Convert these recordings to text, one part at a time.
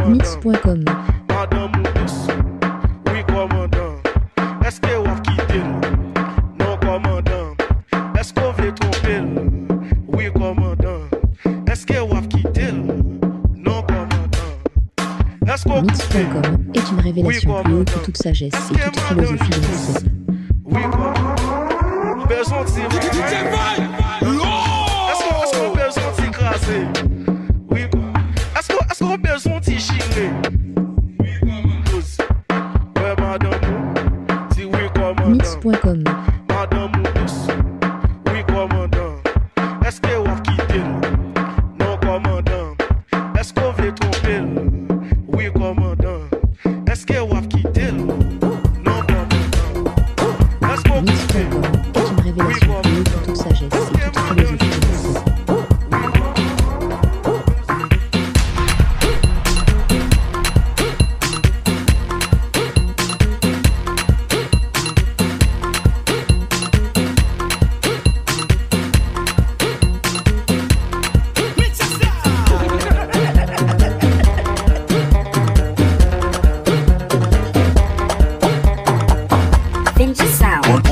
Mix.com. Madame Moudous, oui commandant. Est-ce que vous avez quitté? Non commandant. Est-ce que vous voulez tromper? Oui commandant. Est-ce que vous avez quitté? Non commandant. Est-ce que vous Mix.com est une révélation plus haute que toute sagesse et toute philosophie de Mixon. oui commandant. Besoin de s'y Est-ce qu'on besoin de s'écraser? Oui commandant. Est-ce qu'on besoin de s'y chiner? Mix.com. Madame Moudous, oui commandant. Est-ce que vous avez quitté? Non commandant. Est-ce que vous voulez tromper? Oui commandant. Est-ce que vous avez quitté? Non commandant. Est-ce que vous Mix.com est une révélation plus haute que toute sagesse et toute philosophie de Mixon.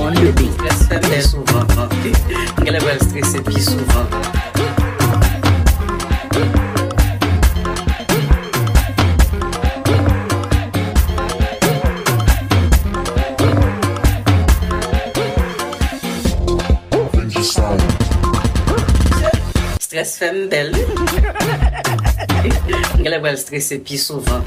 On le dit, stress fait souvent. Elle va stresser plus souvent. Stress fait belle. Elle va stresser plus souvent.